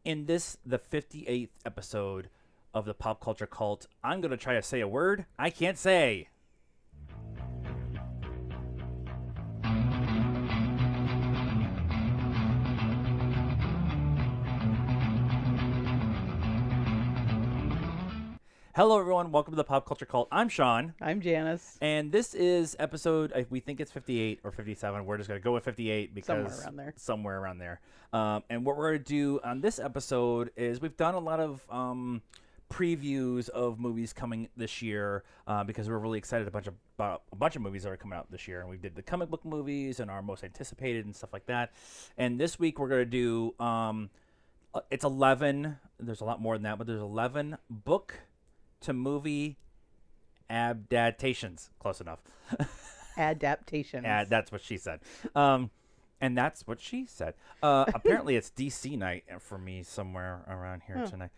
In this, the 58th episode of the Pop Culture Cult, I'm going to try to say a word I can't say. Hello, everyone. Welcome to the Pop Culture Cult. I'm Sean. I'm Janice. And this is episode, we think it's 58 or 57. We're just going to go with 58 because somewhere around there. And what we're going to do on this episode is we've done a lot of previews of movies coming this year because we're really excited about a bunch of movies that are coming out this year. And we did the comic book movies and our most anticipated and stuff like that. And this week we're going to do, it's 11. There's a lot more than that, but there's 11 book to movie adaptations. Close enough. Adaptations. That's what she said. And that's what she said. Apparently, it's DC night for me somewhere around here tonight.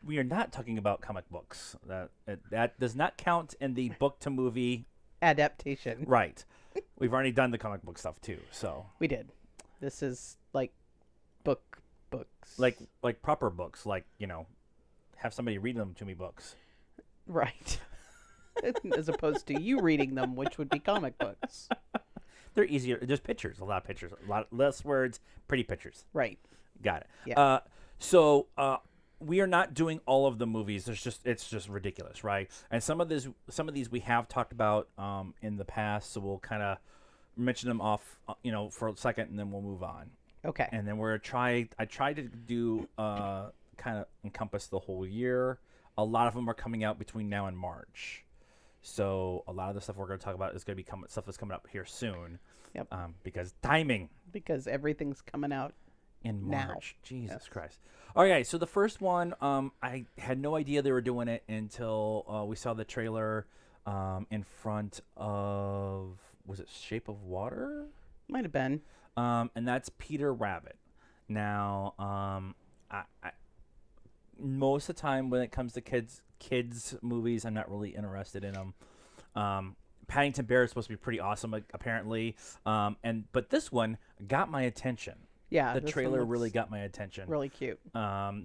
We are not talking about comic books. That does not count in the book to movie adaptation. Right. We've already done the comic book stuff too. So we did. This is like books. Like proper books. Like, have somebody read them to me books. Right. As opposed to you reading them, which would be comic books. They're easier. There's pictures, a lot of pictures, a lot less words, pretty pictures. Right. Got it. Yeah. So we are not doing all of the movies. It's just ridiculous, right? And some of these we have talked about in the past, so we'll kind of mention them off, for a second, and then we'll move on. Okay. And then I tried to do kind of encompass the whole year. A lot of them are coming out between now and March. So a lot of the stuff we're going to talk about is going to be stuff that's coming up here soon. Yep. Because timing. Because everything's coming out in March. Now. Jesus Christ. Okay, so the first one, I had no idea they were doing it until we saw the trailer in front of, was it Shape of Water? Might have been. And that's Peter Rabbit. Now, I most of the time when it comes to kids movies, I'm not really interested in them. Paddington Bear is supposed to be pretty awesome, apparently. But this one got my attention. Yeah, the trailer really got my attention. Really cute.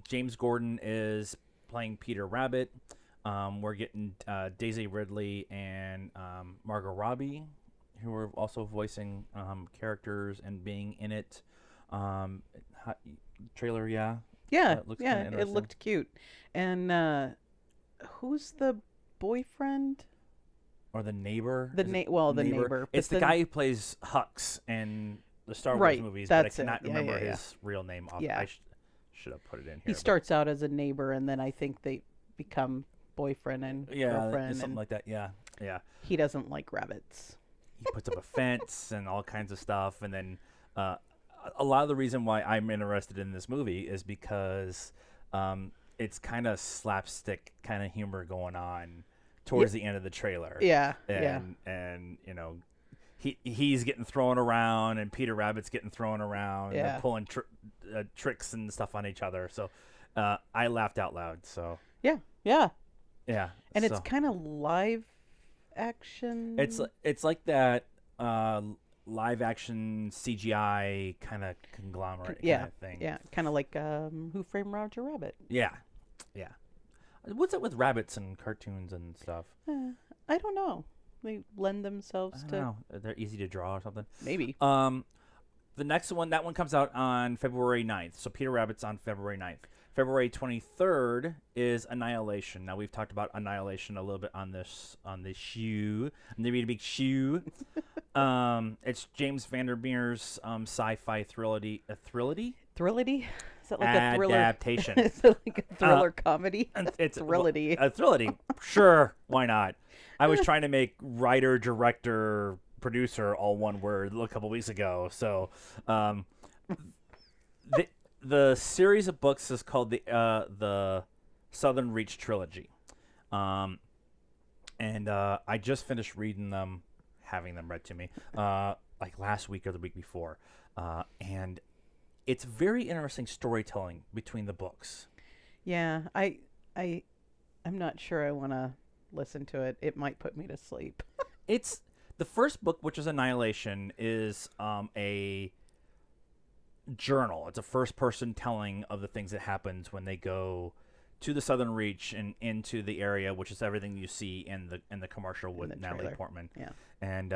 James Gordon is playing Peter Rabbit. We're getting Daisy Ridley and Margot Robbie, who are also voicing characters and being in it. Trailer, yeah. Yeah, it looked cute. And who's the boyfriend? Or the neighbor? The neighbor. It's the guy who plays Hux in the Star Wars movies, but I cannot remember his real name off. Yeah. I should have put it in here. He starts out as a neighbor, and then I think they become boyfriend and girlfriend. Something like that. Yeah. He doesn't like rabbits. He puts up a fence and all kinds of stuff, and then a lot of the reason why I'm interested in this movie is because it's kind of slapstick kind of humor going on towards the end of the trailer. Yeah. And he's getting thrown around and Peter Rabbit's getting thrown around. And they're pulling tricks and stuff on each other. So I laughed out loud. So yeah. And it's so kind of live action. It's like that live action CGI kind of conglomerate kind of thing. Yeah, kind of like Who Framed Roger Rabbit. Yeah. What's it with rabbits and cartoons and stuff? I don't know. They lend themselves to. I don't know. They're easy to draw or something. Maybe. The next one, that one comes out on February 9th. So Peter Rabbit's on February 9th. February 23rd is Annihilation. Now, we've talked about Annihilation a little bit on this shoe. I'm going to be a big shoe. It's James Vandermeer's sci-fi thrillity. Thrillity? Is that like a thriller? Adaptation. Is it like a thriller comedy? It's Thrillity. A thrillity. Sure. Why not? I was trying to make writer, director, producer all one word a couple weeks ago. So the series of books is called the Southern Reach Trilogy. And I just finished reading them, having them read to me, like last week or the week before. And it's very interesting storytelling between the books. Yeah, I'm not sure I want to listen to it. It might put me to sleep. It's the first book, which is Annihilation, is a journal. It's a first-person telling of the things that happens when they go to the Southern Reach and into the area, which is everything you see in the commercial with Natalie Portman. Yeah, and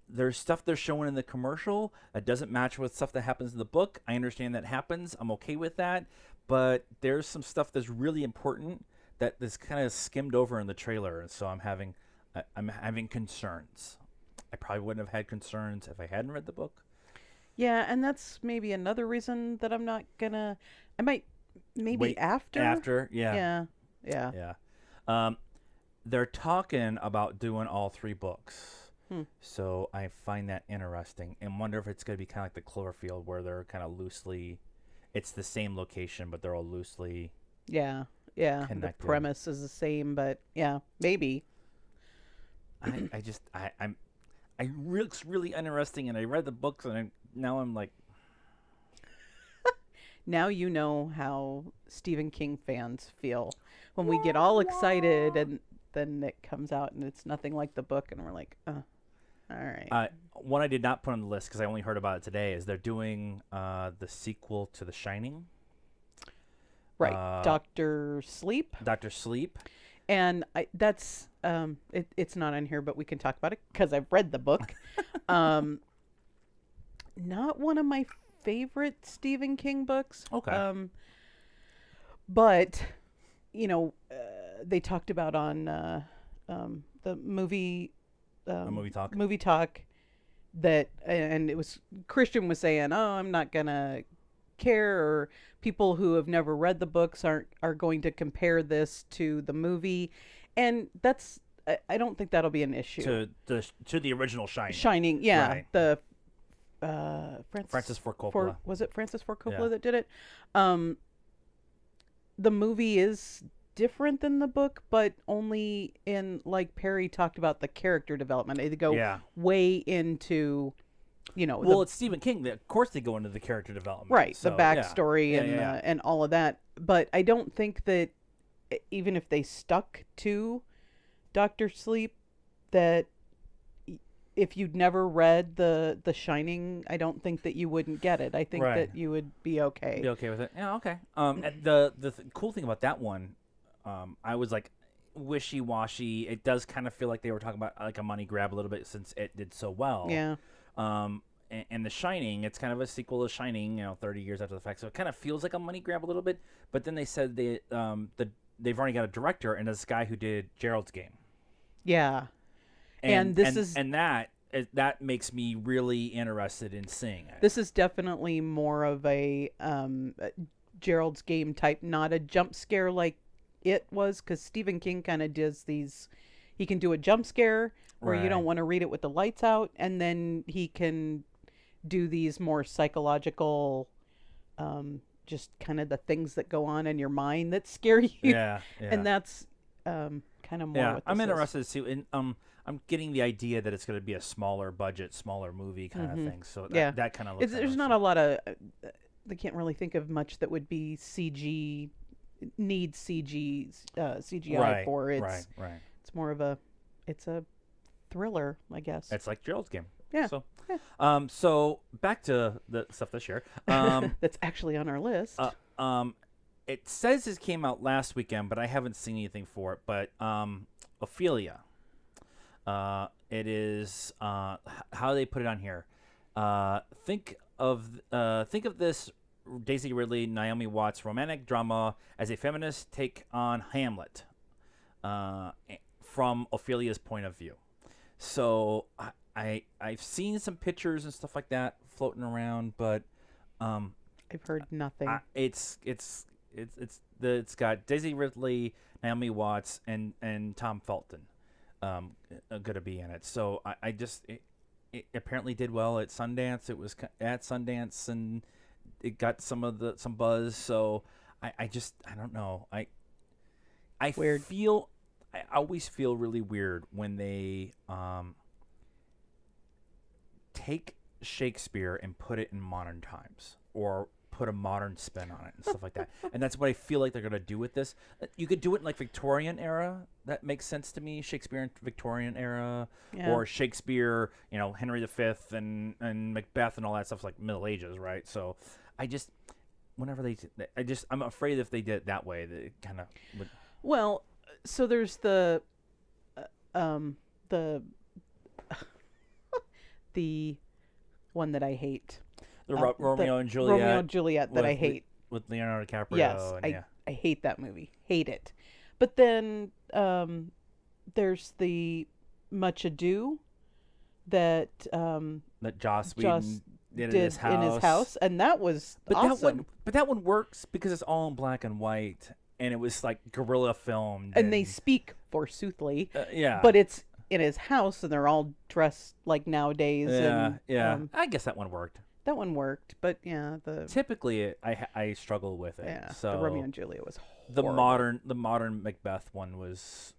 there's stuff they're showing in the commercial that doesn't match with stuff that happens in the book. I understand that happens. I'm okay with that, but there's some stuff that's really important that is kind of skimmed over in the trailer, and so I'm having concerns. I probably wouldn't have had concerns if I hadn't read the book. Yeah, and that's maybe another reason that I'm not gonna. I might maybe Wait, after. Yeah. Yeah. They're talking about doing all 3 books. So I find that interesting and wonder if it's going to be kind of like the Cloverfield, where they're kind of loosely, it's the same location, but they're all loosely connected. The premise is the same, but yeah, maybe. Looks really interesting, and I read the books, and now I'm like, now you know how Stephen King fans feel when we get all excited and then it comes out and it's nothing like the book, and we're like, all right. One I did not put on the list because I only heard about it today is they're doing the sequel to The Shining. Right, Dr. Sleep. Dr. Sleep. And that's it's not on here, but we can talk about it because I've read the book. Not one of my favorite Stephen King books. Okay. But they talked about on the movie. Movie talk that, and it was Christian was saying, "Oh, I'm not gonna care," or people who have never read the books are going to compare this to the movie, and that's I don't think that'll be an issue. To the original Shining. Shining, yeah, right. The Francis Ford Coppola. Was it Francis Ford Coppola that did it? The movie is different than the book, but only in, like Perry talked about, the character development. They go way into, well, it's Stephen King. Of course they go into the character development. Right, so, the backstory and all of that. But I don't think that even if they stuck to Dr. Sleep, that if you'd never read the Shining, I don't think that you wouldn't get it. I think that you would be okay. Be okay with it. Yeah, okay. The cool thing about that one, I was like wishy-washy. It does kind of feel like they were talking about like a money grab a little bit since it did so well. Yeah. And The Shining, it's kind of a sequel to Shining, 30 years after the fact. So it kind of feels like a money grab a little bit. But then they said they've already got a director, and this guy who did Gerald's Game. Yeah. And that makes me really interested in seeing it. This is definitely more of a Gerald's Game type, not a jump scare like it was, because Stephen King kind of does these. He can do a jump scare where you don't want to read it with the lights out, and then he can do these more psychological, just kind of the things that go on in your mind that scare you. Yeah. And that's kind of more. Yeah, I'm interested to see. And I'm getting the idea that it's going to be a smaller budget, smaller movie kind of thing. So that kind of looks. There's not a lot of. They can't really think of much that would be CGI for it. Right. It's more of a thriller, I guess. It's like Gerald's Game. Yeah. So back to the stuff this year. That's actually on our list. It says it came out last weekend, but I haven't seen anything for it. But Ophelia. It is how they put it on here. Think of this Daisy Ridley, Naomi Watts romantic drama as a feminist take on Hamlet, from Ophelia's point of view. So I've seen some pictures and stuff like that floating around, but I've heard nothing. It's got Daisy Ridley, Naomi Watts, and Tom Felton going to be in it. So it apparently did well at Sundance. It was at Sundance, and it got some buzz. So I don't know. I always feel really weird when they take Shakespeare and put it in modern times, or put a modern spin on it and stuff like that. And that's what I feel like they're gonna do with this. You could do it in like Victorian era. That makes sense to me. Shakespearean Victorian era, or Shakespeare, Henry V and Macbeth and all that stuff's like Middle Ages, right? So I just whenever I'm afraid if they did it that way, that it kind of would. Well, so there's the the one that I hate. The Romeo and Juliet. Romeo and Juliet that I hate. With Leonardo DiCaprio. Yes, I hate that movie. Hate it. But then there's the Much Ado that Joss Whedon did in his house, and that was awesome. That one works because it's all in black and white, and it was like guerrilla filmed. And they speak forsoothly. Yeah. But it's in his house, and they're all dressed like nowadays. Yeah. I guess that one worked. That one worked, but typically I struggle with it. Yeah, so the Romeo and Juliet was horrible. The modern Macbeth one was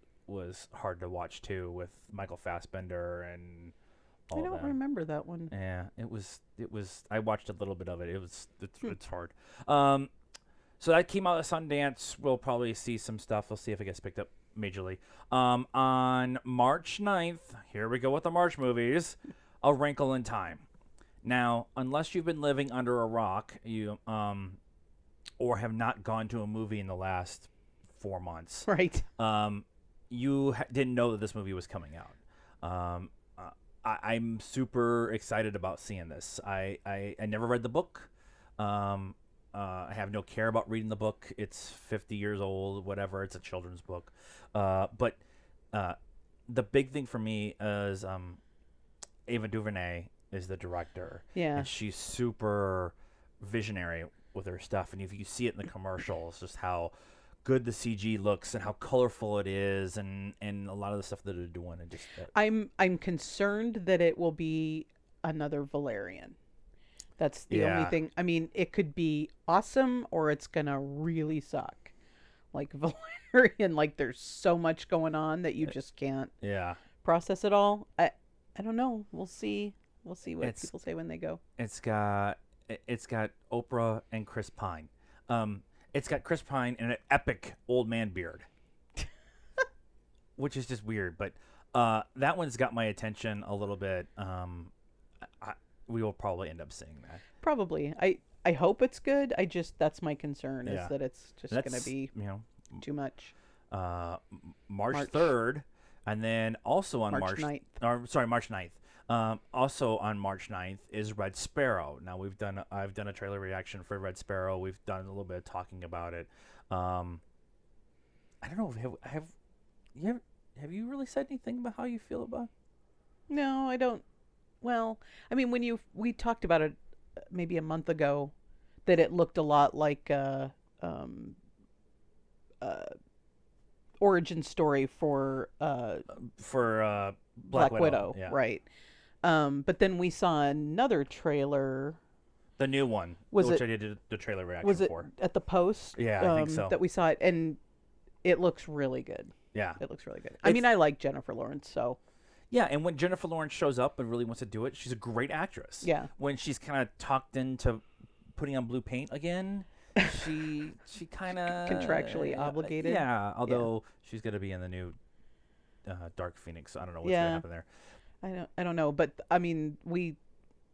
hard to watch too, with Michael Fassbender and all I don't remember that one. Yeah, it was. I watched a little bit of it. It's hard. So that came out of Sundance. We'll probably see some stuff. We'll see if it gets picked up majorly. On March 9th, here we go with the March movies. A Wrinkle in Time. Now, unless you've been living under a rock, you or have not gone to a movie in the last 4 months, right? You didn't know that this movie was coming out. I'm super excited about seeing this. I never read the book. I have no care about reading the book. It's 50 years old, whatever. It's a children's book. But the big thing for me is Ava DuVernay is the director. Yeah. And she's super visionary with her stuff. And if you see it in the commercials, just how good the CG looks and how colorful it is, and a lot of the stuff that they're doing. And just I'm concerned that it will be another Valerian. That's the only thing. I mean, it could be awesome or it's gonna really suck. Like Valerian, like there's so much going on that you just can't process it all. I don't know. We'll see. We'll see what people say when they go. It's got Oprah and Chris Pine. It's got Chris Pine in an epic old man beard, which is just weird. But that one's got my attention a little bit. We will probably end up seeing that. Probably. I hope it's good. That's my concern is that it's just going to be too much. March 3rd, and then also on March 9th. Also on March 9th is Red Sparrow. Now I've done a trailer reaction for Red Sparrow. We've done a little bit of talking about it. I don't know. Have you really said anything about how you feel about it? No, I don't. Well, I mean, we talked about it maybe a month ago, that it looked a lot like origin story for Black Widow, right? But then we saw another trailer. The new one, which I did the trailer reaction was it for. At the Post? Yeah, I think so. That we saw it, and it looks really good. Yeah. It looks really good. I mean, I like Jennifer Lawrence, so. Yeah, and when Jennifer Lawrence shows up and really wants to do it, she's a great actress. Yeah. When she's kind of talked into putting on blue paint again, she kind of contractually obligated. Yeah, although she's going to be in the new Dark Phoenix, so I don't know what's going to happen there. I don't know, but I mean, we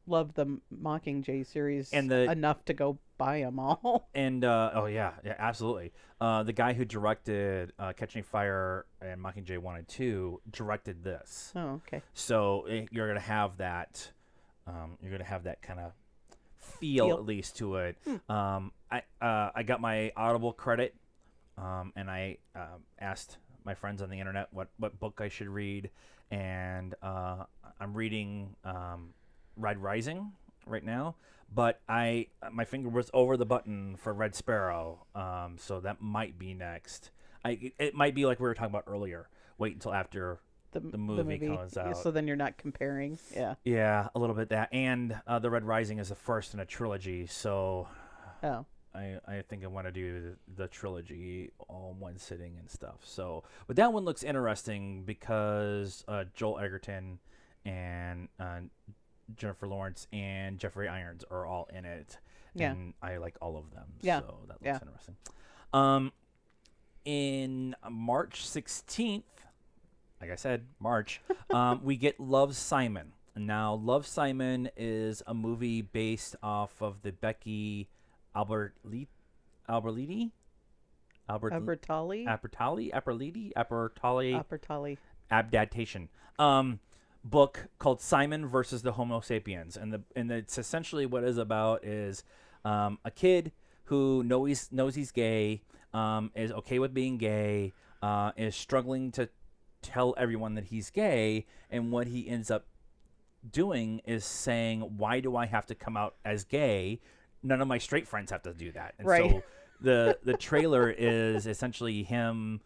love the Mockingjay series enough to go buy them all. And yeah, absolutely. The guy who directed Catching Fire and Mockingjay 1 and 2 directed this. Oh, okay. So you're gonna have that. You're gonna have that kind of feel at least to it. I got my Audible credit, and I asked my friends on the internet what book I should read, and I'm reading Red Rising right now, but my finger was over the button for Red Sparrow, so that might be next. It might be like we were talking about earlier. Wait until after the movie comes out. So then you're not comparing. Yeah. Yeah, a little bit that, and the Red Rising is the first in a trilogy, so. Oh. I think I want to do the trilogy all in one sitting and stuff. So, but that one looks interesting because Joel Egerton and Jennifer Lawrence and Jeffrey Irons are all in it. Yeah. And I like all of them. Yeah. So that looks interesting. In March 16th, like I said, March, we get Love, Simon. Now, Love, Simon is a movie based off of the Becky Albertalli adaptation book called Simon versus the Homo sapiens, and it's essentially what it's about is a kid who knows he's gay, is okay with being gay, is struggling to tell everyone that he's gay, and what he ends up doing is saying, why do I have to come out as gay? None of my straight friends have to do that. And so the trailer is essentially him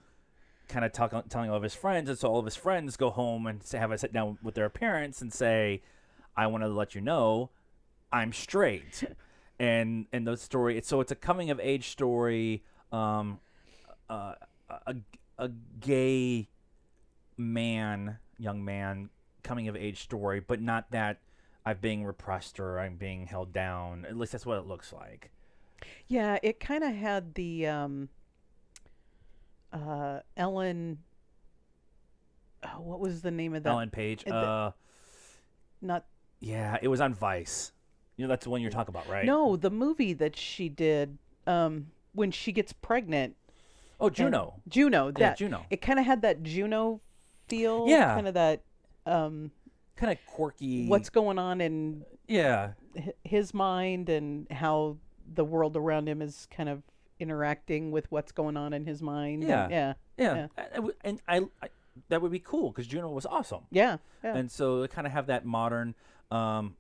kind of telling all of his friends, and so all of his friends go home and have a sit down with their parents and say, I want to let you know I'm straight. and the story, it's a coming of age story, a gay young man coming of age story, but not that I'm being repressed or I'm being held down. At least that's what it looks like. Yeah, it kind of had the Ellen. Oh, what was the name of that? Ellen Page. Not. Yeah, it was on Vice. That's the one you're talking about, right? No, the movie that she did when she gets pregnant. Oh, Juno. Juno. Juno. It kind of had that Juno feel. Yeah. Kind of that. Kind of quirky. What's going on in his mind, and how the world around him is kind of interacting with what's going on in his mind. Yeah. And I that would be cool because Juno was awesome. Yeah. And so they kind of have that modern, and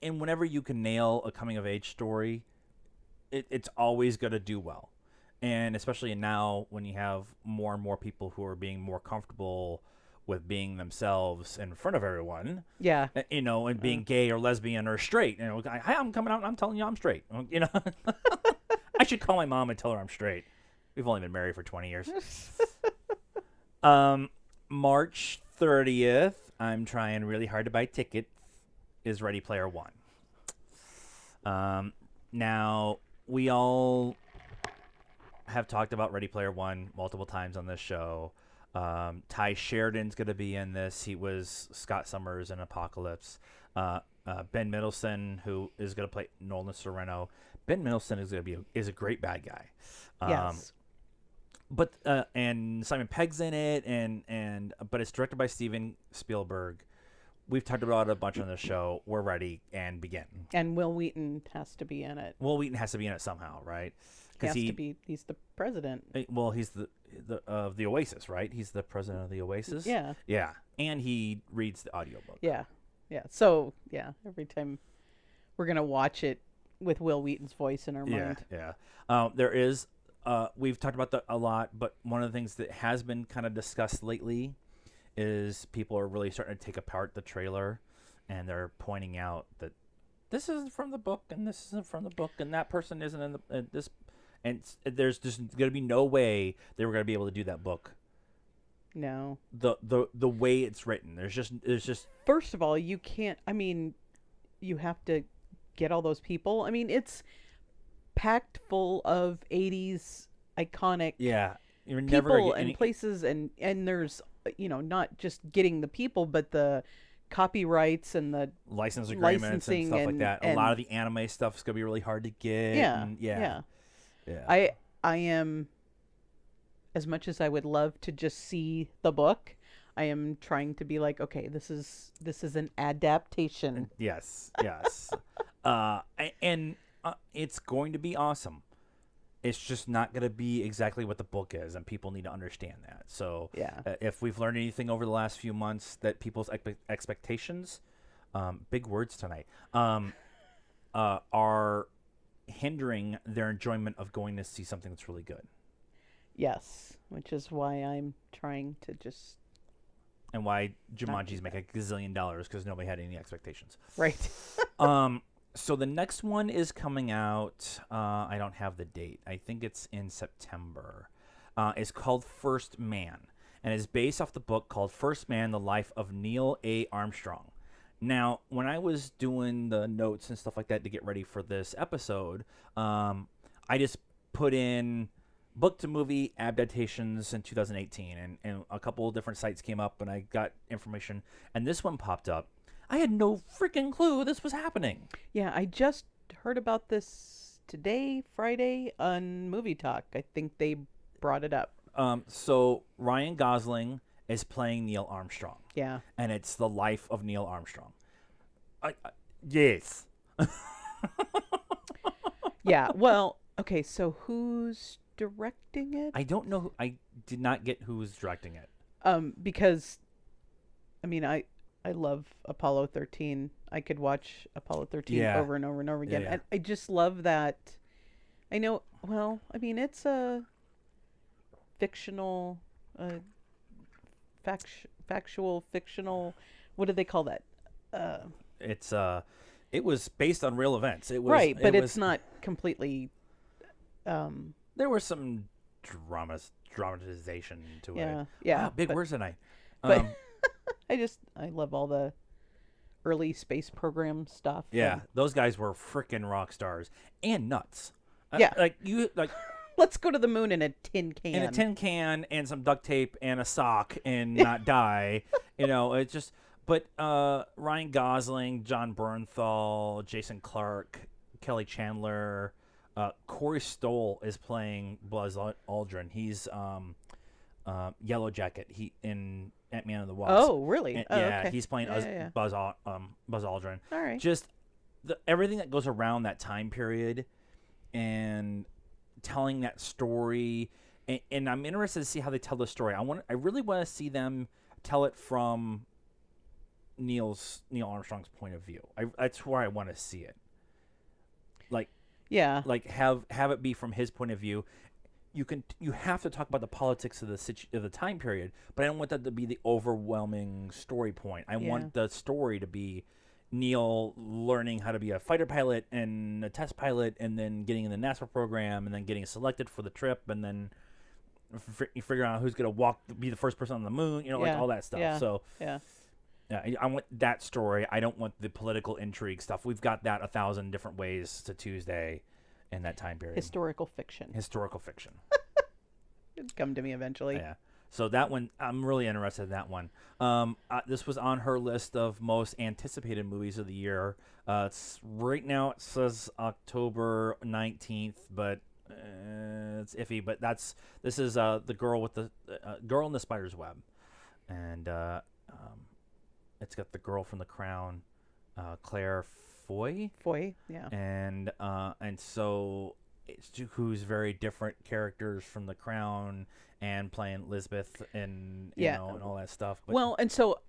whenever you can nail a coming of age story, it's always going to do well. And especially now when you have more and more people who are being more comfortable with being themselves in front of everyone. Yeah. And being gay or lesbian or straight. Hi, I'm coming out and I'm telling you I'm straight. I should call my mom and tell her I'm straight. We've only been married for 20 years. March 30th, I'm trying really hard to buy tickets, is Ready Player One. Now, we all have talked about Ready Player One multiple times on this show. Ty Sheridan's going to be in this. He was Scott Summers in Apocalypse. Ben Mendelsohn, who is going to play Nolan Sorrento. Ben Mendelsohn is a great bad guy. Yes. But and Simon Pegg's in it, but it's directed by Steven Spielberg. We've talked about it a bunch on the show. We're ready and begin. And Will Wheaton has to be in it. Will Wheaton has to be in it somehow, right? He's the president. Well, he's the of the Oasis, right? He's the president of the Oasis. Yeah. Yeah, and he reads the audiobook. Yeah. So every time we're gonna watch it with Will Wheaton's voice in our mind. Yeah. There is. We've talked about that a lot, but one of the things that has been kind of discussed lately is people are really starting to take apart the trailer, and they're pointing out that this isn't from the book, and this isn't from the book, and that person isn't in this. And there's just going to be no way they were going to be able to do that book. No. The way it's written, there's just. First of all, you can't. I mean, you have to get all those people. I mean, it's packed full of '80s iconic. Yeah, you're people never gonna get and places, and there's not just getting the people, but the copyrights and the license agreements and stuff like that. A lot of the anime stuff is going to be really hard to get. Yeah. I am, as much as I would love to just see the book, I am trying to be like, okay, this is an adaptation. Yes. And it's going to be awesome. It's just not going to be exactly what the book is, and people need to understand that. So if we've learned anything over the last few months, that people's expectations, big words tonight, are hindering their enjoyment of going to see something that's really good. Yes, which is why I'm trying to just... And why Jumanji's make $1 gazillion, because nobody had any expectations. Right. So the next one is coming out. I don't have the date. I think it's in September. It's called First Man, and is based off the book called First Man: The Life of Neil A. Armstrong. Now, when I was doing the notes and stuff like that to get ready for this episode, I just put in book to movie adaptations in 2018, and a couple of different sites came up, and I got information, and this one popped up. I had no freaking clue this was happening. Yeah, I just heard about this today, Friday, on Movie Talk. I think they brought it up. So Ryan Gosling is playing Neil Armstrong. Yeah. And it's the life of Neil Armstrong. Yes. Yeah. Well, okay. So who's directing it? I don't know. I did not get who was directing it. Because, I mean, I love Apollo 13. I could watch Apollo 13 over and over and over again. Yeah. I just love that. I know. Well, I mean, it's a fictional, fictional. What do they call that? It was based on real events. It was right, but it's not completely. There was some dramatization to it. Yeah. Wow, big words tonight. But I love all the early space program stuff. Yeah, those guys were freaking rock stars and nuts. Yeah, like. Let's go to the moon in a tin can. In a tin can and some duct tape and a sock and not die. It's just. But Ryan Gosling, John Bernthal, Jason Clarke, Kelly Chandler, Corey Stoll is playing Buzz Aldrin. He's Yellow Jacket. He in Ant-Man and the Wasp. Oh, really? Okay. He's playing Buzz Aldrin. All right. Just everything that goes around that time period and telling that story, and I'm interested to see how they tell the story. I really want to see them tell it from Neil Armstrong's point of view. That's where I want to see it. Like have it be from his point of view. You have to talk about the politics of the time period, but I don't want that to be the overwhelming story point. I want the story to be Neil learning how to be a fighter pilot and a test pilot, and then getting in the NASA program, and then getting selected for the trip, and then figuring out who's going to be the first person on the moon, like all that stuff. Yeah. So yeah, I want that story. I don't want the political intrigue stuff. We've got that 1,000 different ways to Tuesday in that time period. Historical fiction. It'd come to me eventually. Yeah. So that one, I'm really interested in that one. This was on her list of most anticipated movies of the year. Right now it says October 19th, but it's iffy. But this is the girl with the girl in the spider's web, and it's got the girl from The Crown, Claire Foy. Yeah. And so it's who's very different characters from The Crown. And playing Lisbeth and and all that stuff. But well, and so,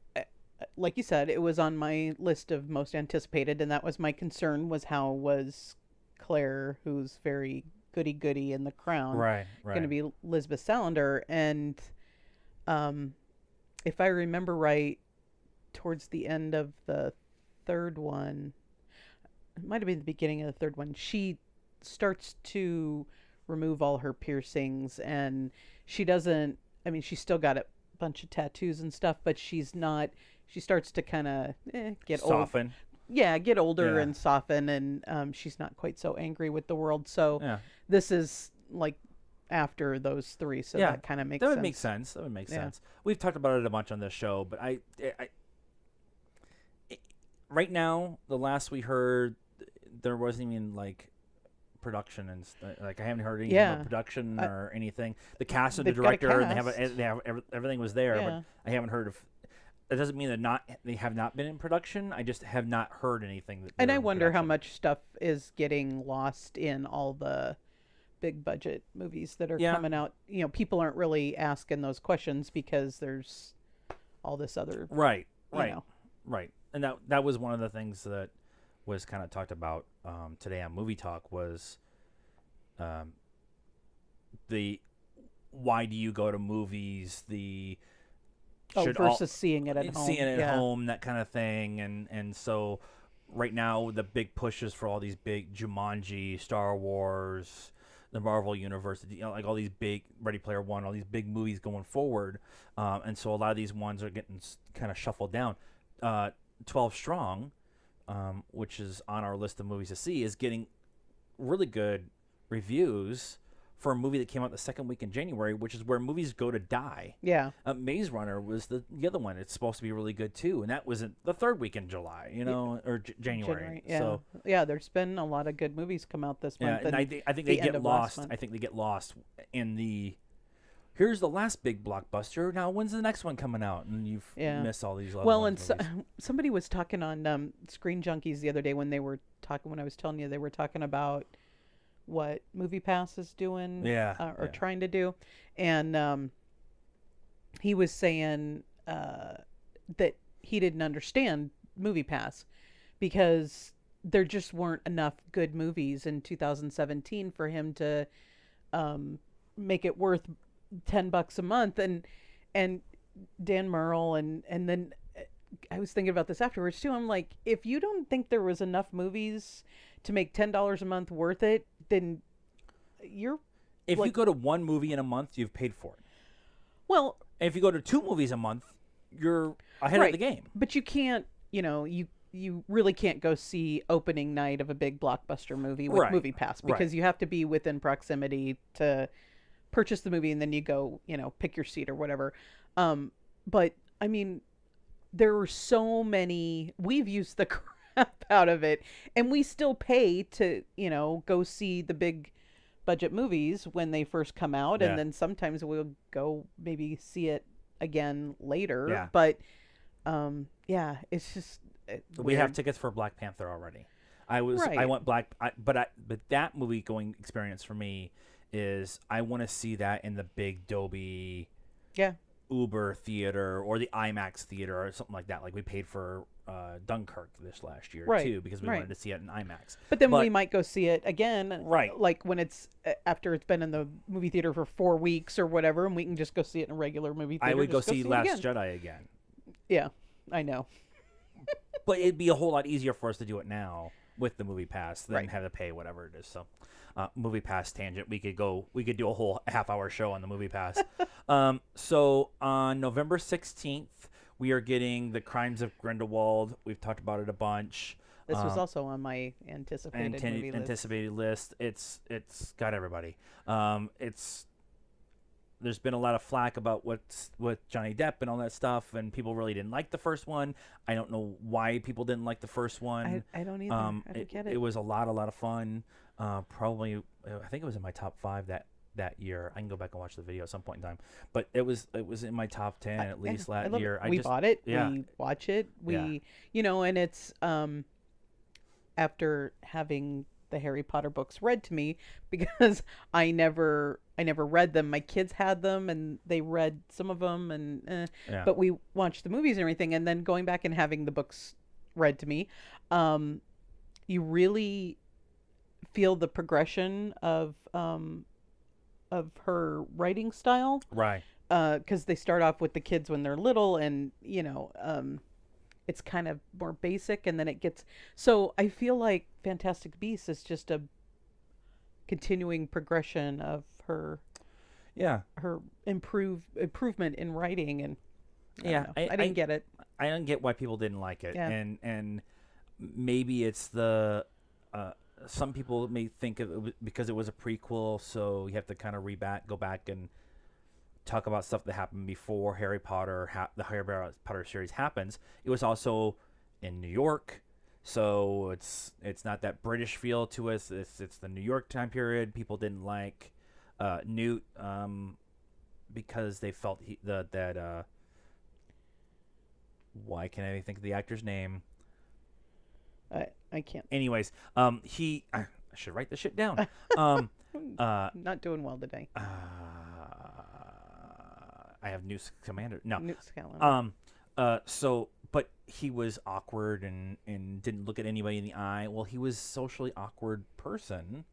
like you said, it was on my list of most anticipated, and that was my concern: was how was Claire, who's very goody in The Crown, going to be Lisbeth Salander? And if I remember right, towards the end of the third one, it might have been the beginning of the third one, she starts to remove all her piercings, and she doesn't, I mean, she's still got a bunch of tattoos and stuff, but she starts to kind of get soften. Get older and soften, and she's not quite so angry with the world. So this is like after those three, so that kind of makes sense. That would make sense. We've talked about it a bunch on this show, but right now, the last we heard, there wasn't even like production and I haven't heard anything about production or anything. The cast and the director and they have everything was there, but I haven't heard of. It doesn't mean that they have not been in production. I just have not heard anything. And I wonder how much stuff is getting lost in all the big budget movies that are coming out. People aren't really asking those questions because there's all this other right. And that was one of the things that was kind of talked about today on Movie Talk was the why do you go to movies, versus seeing it at home. Seeing it at home, that kind of thing. And so right now the big pushes for all these big Jumanji, Star Wars, the Marvel Universe, like all these big Ready Player One, all these big movies going forward. And so a lot of these ones are getting kind of shuffled down. 12 Strong, which is on our list of movies to see, is getting really good reviews for a movie that came out the second week in January, which is where movies go to die. Yeah. Maze Runner was the other one. It's supposed to be really good too, and that was the third week in July, or January. Yeah. So there's been a lot of good movies come out this month. Yeah, and I think they get lost. I think they get lost in the. Here's the last big blockbuster. Now, when's the next one coming out? And you've missed all these. Somebody was talking on Screen Junkies the other day when they were talking. When I was telling you, they were talking about what MoviePass is doing, or trying to do, and he was saying that he didn't understand MoviePass because there just weren't enough good movies in 2017 for him to make it worth $10 a month, and Dan Merle and then I was thinking about this afterwards too. I'm like, if you don't think there was enough movies to make $10 a month worth it, then you're if you go to one movie in a month, you've paid for it. Well, and if you go to 2 movies a month, you're ahead of the game. But you can't, you really can't go see opening night of a big blockbuster movie with MoviePass because you have to be within proximity to purchase the movie, and then you go, pick your seat or whatever. But I mean, there are so many. We've used the crap out of it, and we still pay to, go see the big budget movies when they first come out, and then sometimes we'll go maybe see it again later. Yeah. But it's just we have tickets for Black Panther already. I want but that movie going experience for me is I want to see that in the big Dolby Uber theater or the IMAX theater or something like that. Like we paid for Dunkirk this last year too because we wanted to see it in IMAX. But then we might go see it again, right? Like when it's after it's been in the movie theater for 4 weeks or whatever, and we can just go see it in a regular movie theater. I would go see Last Jedi again. Yeah, I know. But it'd be a whole lot easier for us to do it now with the MoviePass than have to pay whatever it is. So, MoviePass tangent. We could do a whole half-hour show on the MoviePass. So on November 16th, we are getting The Crimes of Grindelwald. We've talked about it a bunch. This was also on my anticipated list. It's got everybody. There's been a lot of flack about what's with Johnny Depp and all that stuff, and people really didn't like the first one. I don't know why people didn't like the first one. I don't either. I don't get it. It was a lot of fun. Probably, I think it was in my top 5 that year. I can go back and watch the video at some point in time, but it was in my top 10 at least last year. We bought it. Yeah. We watch it. And it's after having the Harry Potter books read to me because I never read them. My kids had them and they read some of them but we watched the movies and everything, and then going back and having the books read to me, you really feel the progression of her writing style. Right. Because they start off with the kids when they're little and, it's kind of more basic, and then it gets... So I feel like Fantastic Beasts is just a continuing progression of her improvement in writing, and I didn't get it. I don't get why people didn't like it, and maybe it's the some people may think of it because it was a prequel, so you have to kind of go back and talk about stuff that happened before Harry Potter, the Harry Potter series happens. It was also in New York, so it's not that British feel to us. It's the New York time period. People didn't like Newt because they felt why can't I think of the actor's name? I can't. Anyways, I should write this shit down. Not doing well today. I have Newt Scamander. No. Newt Scamander. But he was awkward and didn't look at anybody in the eye. Well, he was a socially awkward person.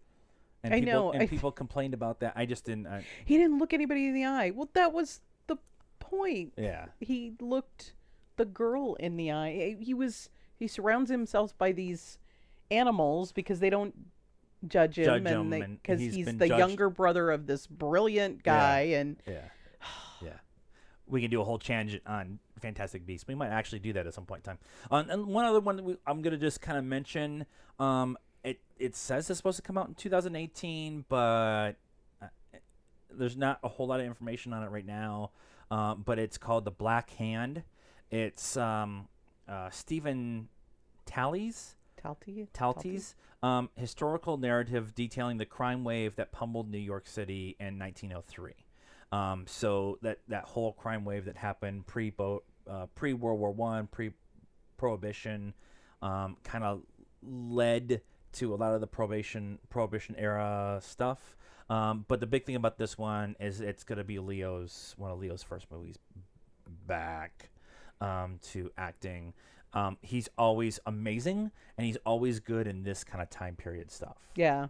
And people complained about that. I just didn't. He didn't look anybody in the eye. Well, that was the point. Yeah. He looked the girl in the eye. He surrounds himself by these animals because they don't judge him, because he's the younger brother of this brilliant guy, and we can do a whole tangent on Fantastic Beasts. We might actually do that at some point in time. And one other one that I'm gonna just kind of mention. It says it's supposed to come out in 2018, but there's not a whole lot of information on it right now. But it's called The Black Hand. It's Stephen Talty's historical narrative detailing the crime wave that pummeled New York City in 1903. So that whole crime wave that happened pre World War I, pre Prohibition, kind of led to a lot of the Prohibition era stuff. But the big thing about this one is it's going to be one of Leo's first movies back to acting. He's always amazing, and he's always good in this kind of time period stuff. Yeah.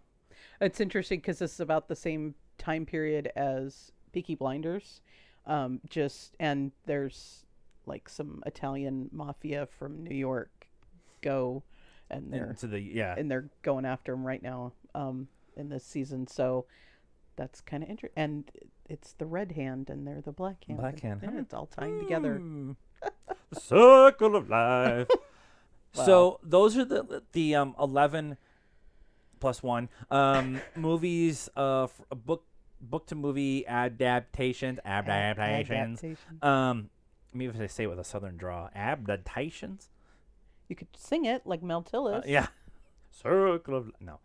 It's interesting because this is about the same time period as Peaky Blinders. And there's like some Italian mafia from New York and they're going after him right now in this season. So that's kind of interesting. And it's the Red Hand and they're the Black Hand. And it's all tying together. The circle of life. Wow. So those are the 11 plus 1 movies, book to movie adaptations. Maybe if I say it with a southern draw, adaptations. You could sing it like Mel Tillis. Yeah. Circle of no.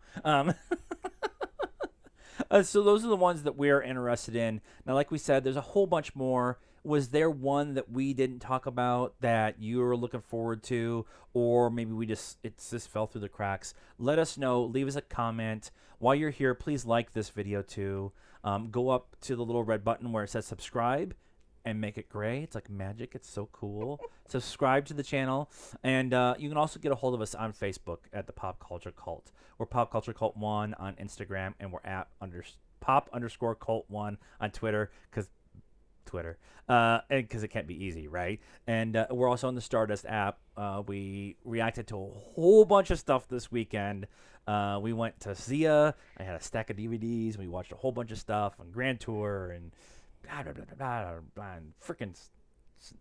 So those are the ones that we're interested in. Now, like we said, there's a whole bunch more. Was there one that we didn't talk about that you were looking forward to, or maybe it just fell through the cracks? Let us know. Leave us a comment. While you're here, please like this video too. Go up to the little red button where it says subscribe and make it gray. It's like magic. It's so cool. Subscribe to the channel. And you can also get a hold of us on Facebook at the Pop Culture Cult. We're PopCultureCult 1 on Instagram, and we're at Pop_Cult1 on Twitter, because it can't be easy, right? And we're also on the Stardust app. We reacted to a whole bunch of stuff this weekend. We went to Zia. I had a stack of DVDs. We watched a whole bunch of stuff on Grand Tour and freaking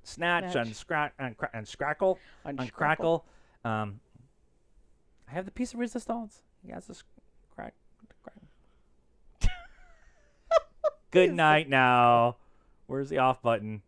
Snatch and Scrackle. On Crackle. I have the piece of resistance. You guys just crack. Good night now. Where's the off button?